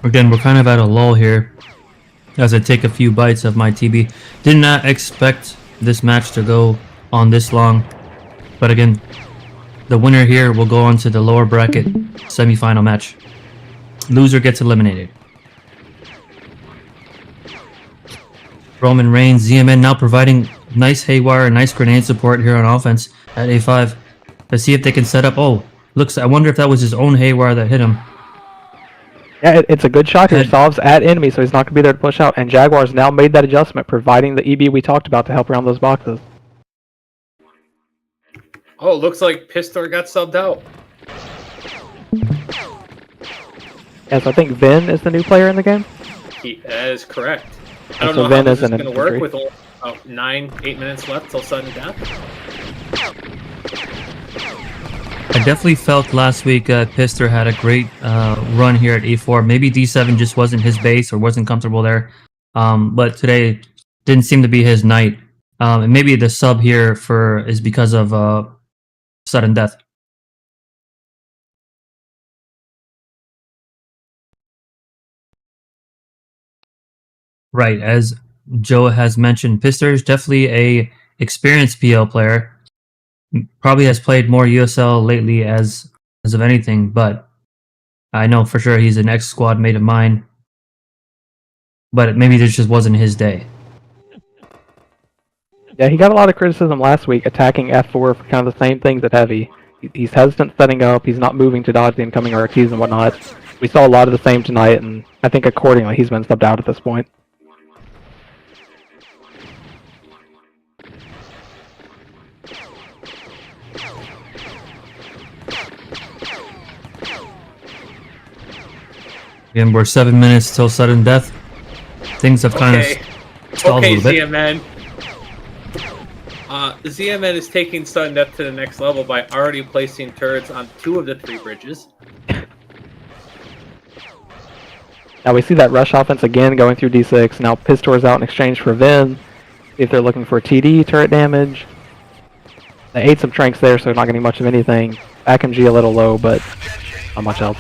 Again, we're kind of at a lull here as I take a few bites of my TB. Did not expect this match to go on this long, but again, the winner here will go on to the lower bracket semifinal match. Loser gets eliminated. Roman Reigns, ZMN now providing nice haywire, nice grenade support here on offense at A5. Let's see if they can set up. Oh, looks. I wonder if that was his own haywire that hit him. Yeah, it's a good shot here. And- Solves at enemy, so he's not going to be there to push out. And Jaguar's now made that adjustment, providing the EB we talked about to help around those boxes. Oh, looks like Pistor got subbed out. Yes, I think Vin is the new player in the game. That is correct. I don't So know Vin how this is is an going to work infantry. with only about 8 minutes left till sudden death. I definitely felt last week Pistor had a great run here at A4. Maybe D7 just wasn't his base or wasn't comfortable there. But today didn't seem to be his night. And maybe the sub here is because of sudden death. Right, as Joe has mentioned, Pistor is definitely a experienced PL player. Probably has played more USL lately as of anything, but I know for sure he's an ex-squad mate of mine. But maybe this just wasn't his day. Yeah, he got a lot of criticism last week attacking F4 for kind of the same things at Heavy. He's hesitant setting up, he's not moving to dodge the incoming RTs and whatnot. We saw a lot of the same tonight, and I think accordingly he's been subbed out at this point. Again, we're 7 minutes till sudden death. Things have kind Okay. of stalled Okay, a little bit. ZMN. ZMN is taking sudden death to the next level by already placing turrets on 2 of the 3 bridges. Now we see that rush offense again going through D6. Now Pistor's out in exchange for Vin. See if they're looking for TD, turret damage. They ate some tranks there, so they're not getting much of anything. ACMG a little low, but not much else.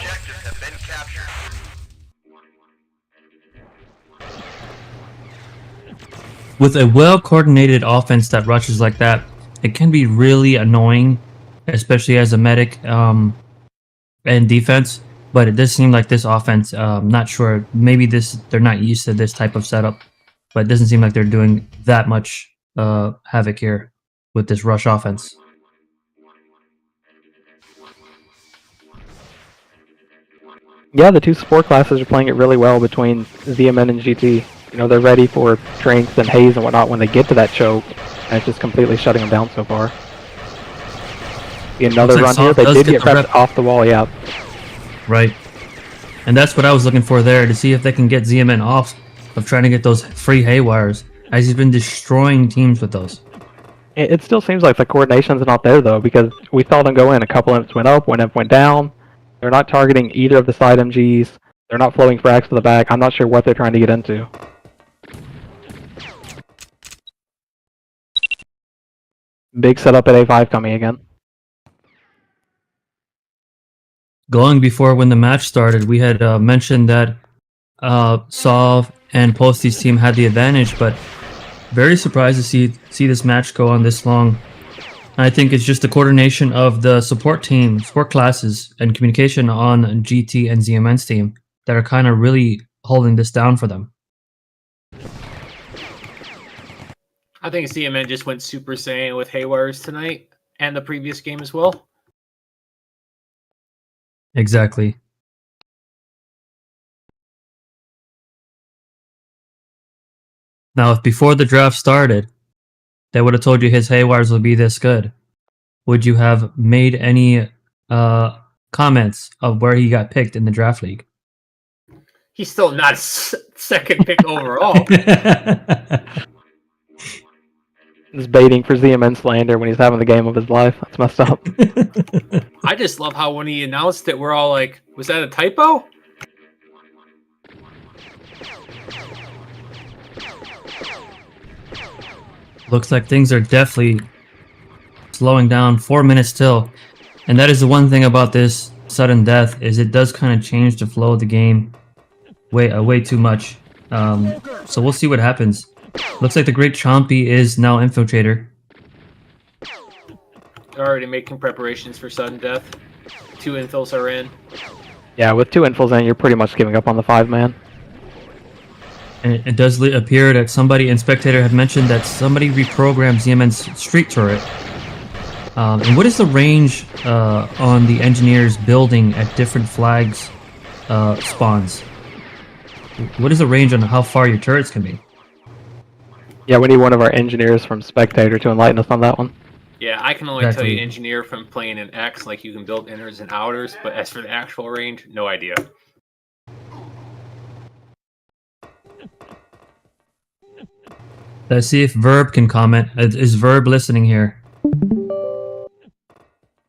With a well-coordinated offense that rushes like that, it can be really annoying especially as a medic and defense. But it does seem like this offense, not sure, maybe they're not used to this type of setup, but it doesn't seem like they're doing that much havoc here with this rush offense. Yeah, the two support classes are playing it really well between ZMN and GT. You know, they're ready for Trinks and Haze and whatnot when they get to that choke, and it's just completely shutting them down so far. Another run here, they did get prepped off the wall, yeah. Right. And that's what I was looking for there, to see if they can get ZMN off of trying to get those free haywires, as he's been destroying teams with those. It still seems like the coordination's not there, though, because we saw them go in. A couple imps went up, one imp went down. They're not targeting either of the side MGs. They're not floating frags to the back. I'm not sure what they're trying to get into. Big setup at A5 coming again. Going before when the match started, we had mentioned that Sov and Posty's team had the advantage, but very surprised to see this match go on this long. I think it's just the coordination of the support classes, and communication on GT and ZMN's team that are kind of really holding this down for them. I think ZMN just went Super Saiyan with haywires tonight, and the previous game as well. Exactly. Now, if before the draft started, they would have told you his haywires would be this good, would you have made any comments of where he got picked in the draft league? He's still not a second pick overall. He's baiting for ZMN slander when he's having the game of his life. That's messed up. I just love how when he announced it, we're all like, was that a typo? Looks like things are definitely slowing down. 4 minutes still. And that is the one thing about this sudden death, is it does kind of change the flow of the game way too much. So we'll see what happens. Looks like the Great Chompy is now Infiltrator. They're already making preparations for sudden death. 2 infils are in. Yeah, with 2 infils in, you're pretty much giving up on the 5-man. And it does appear that somebody in Spectator had mentioned that somebody reprogrammed ZMN's street turret. And what is the range on the engineers building at different flags spawns? What is the range on how far your turrets can be? Yeah, we need one of our engineers from Spectator to enlighten us on that one. Yeah, I can only tell you engineer from playing in X, like you can build inners and outers, but as for the actual range, no idea. Let's see if Verb can comment. Is Verb listening here?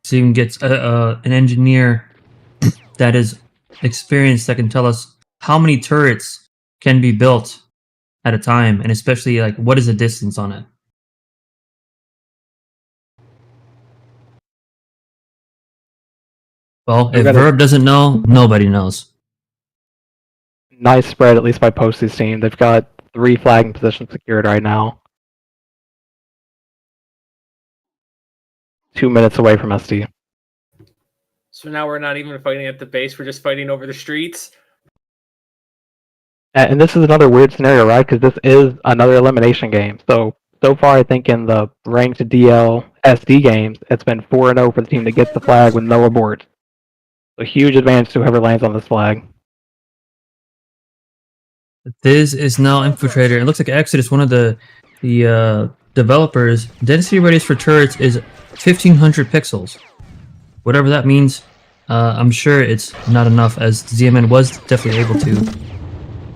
See if we can get an engineer that is experienced that can tell us how many turrets can be built at a time, and especially like what is the distance on it. Well, if Verb doesn't know, nobody knows. Nice spread, at least by Posty's team. They've got 3 flagging positions secured right now. 2 minutes away from SD. So now we're not even fighting at the base, we're just fighting over the streets. And this is another weird scenario, right? Because this is another elimination game. So far, I think in the ranked DL SD games, it's been 4-0 for the team that gets the flag with no abort. So huge advantage to whoever lands on this flag. This is now Infiltrator. It looks like Exodus, one of the developers. Density radius for turrets is 1500 pixels. Whatever that means, I'm sure it's not enough, as ZMN was definitely able to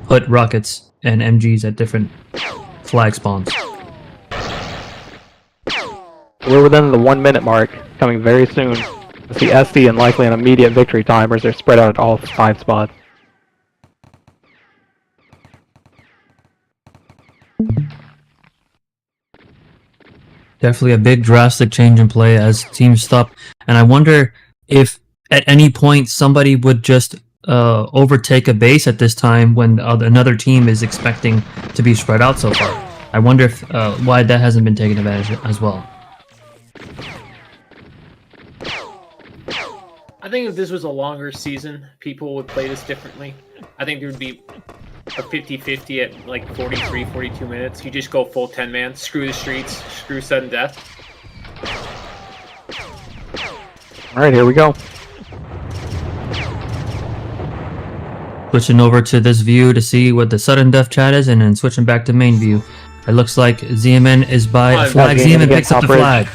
put rockets and MGs at different flag spawns. We're within the 1 minute mark, coming very soon. We'll see SD and likely an immediate victory time, as they're spread out at all 5 spots. Definitely a big drastic change in play as teams stop. And I wonder if at any point somebody would just overtake a base at this time when another team is expecting to be spread out so far. I wonder if why that hasn't been taken advantage of as well. I think if this was a longer season, people would play this differently. I think there would be a 50-50 at like 43, 42 minutes. You just go full 10-man, screw the streets, screw sudden death. All right, here we go. Switching over to this view to see what the sudden death chat is, and then switching back to main view. It looks like ZMN is by a flag. ZMN picks up the flag.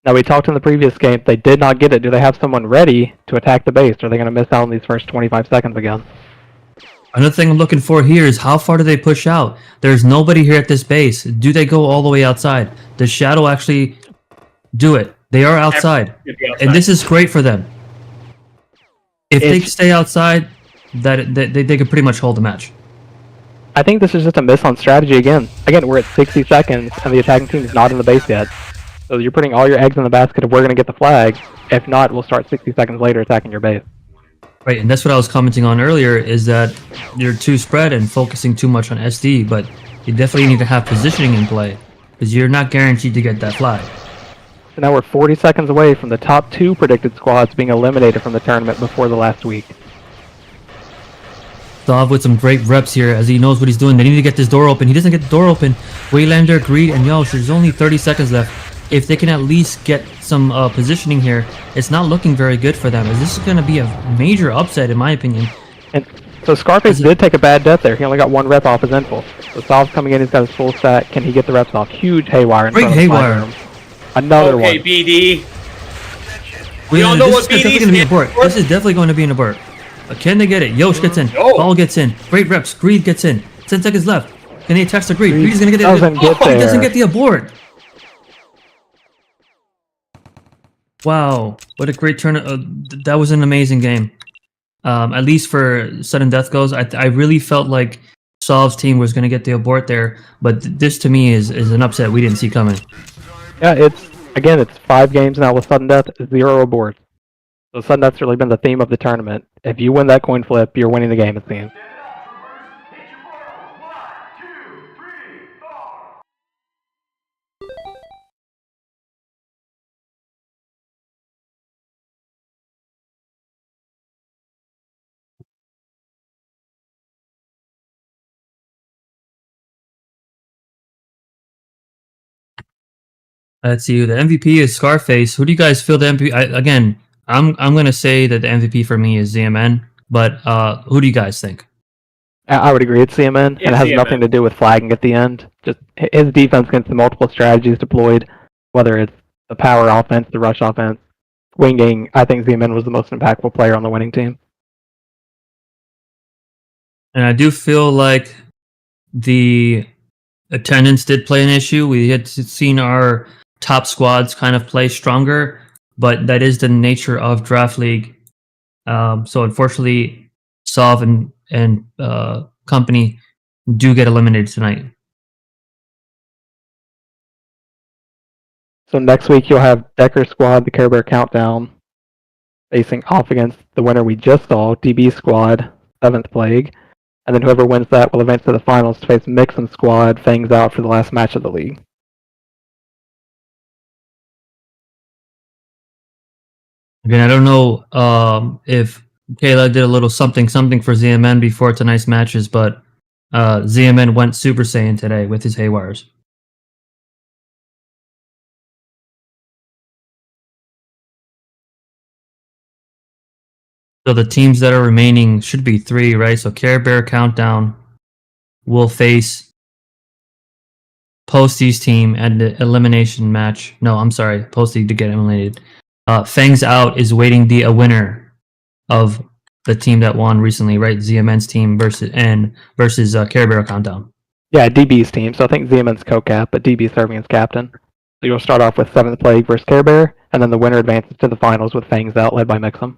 Now, we talked in the previous game, they did not get it. Do they have someone ready to attack the base? Or are they going to miss out on these first 25 seconds again? Another thing I'm looking for here is how far do they push out? There's nobody here at this base. Do they go all the way outside? Does Shadow actually do it? They are outside. And this is great for them. If they stay outside, they could pretty much hold the match. I think this is just a miss on strategy again. Again, we're at 60 seconds, and the attacking team is not in the base yet. So you're putting all your eggs in the basket of we're going to get the flag. If not, we'll start 60 seconds later attacking your base. Right, and that's what I was commenting on earlier, is that you're too spread and focusing too much on SD, but you definitely need to have positioning in play, because you're not guaranteed to get that flag. So now we're 40 seconds away from the top 2 predicted squads being eliminated from the tournament before the last week. Dov with some great reps here, as he knows what he's doing. They need to get this door open. He doesn't get the door open. Waylander, Greed, and Yosh, there's only 30 seconds left. If they can at least get some positioning here, it's not looking very good for them, as this is going to be a major upset, in my opinion. And so Scarface did take a bad death there. He only got 1 rep off his info. So Sov's coming in, he's got his full stack. Can he get the reps off? Huge haywire in Great front of haywire. the Another one. Okay, BD. We all know what this is definitely BD going to be an stands abort. for. This is definitely going to be an abort. Can they get it? Yosh gets in. No. Ball gets in. Great reps. Greed gets in. 10 seconds left. Can they attach the Greed? Greed Greed's going to get it. doesn't get He doesn't there. get the abort. Wow, what a great turn! That was an amazing game. At least for sudden death goes, I really felt like Sov's team was going to get the abort there, but this to me is an upset we didn't see coming. Yeah, it's 5 games now with sudden death, 0 aborts. So sudden death's really been the theme of the tournament. If you win that coin flip, you're winning the game, it seems. Let's see. The MVP is Scarface. Who do you guys feel the MVP? Again, I'm going to say that the MVP for me is ZMN, but who do you guys think? I would agree, it's CMN, and it has CMN. nothing to do with flagging at the end. Just his defense against the multiple strategies deployed, whether it's the power offense, the rush offense, winging. I think ZMN was the most impactful player on the winning team. And I do feel like the attendance did play an issue. We had seen our top squads kind of play stronger, but that is the nature of Draft League. So unfortunately, Sov and company do get eliminated tonight. So next week you'll have Decker Squad, the Care Bear Countdown, facing off against the winner we just saw, DB Squad, 7th Plague. And then whoever wins that will advance to the finals to face Mixon Squad, Fangs out for the last match of the league. Again, I don't know if Kayla did a little something for ZMN before tonight's matches, but ZMN went Super Saiyan today with his haywires. So the teams that are remaining should be 3, right? So Care Bear Countdown will face Posty's team at the elimination match. No, I'm sorry, Posty to get eliminated. Fangs Out is waiting a winner of the team that won recently, right? ZMN's team versus Care Bear Countdown. Yeah, DB's team. So I think ZMN's co-cap, but DB's serving as captain. So you'll start off with 7th Plague versus Care Bear, and then the winner advances to the finals with Fangs Out led by Mixum.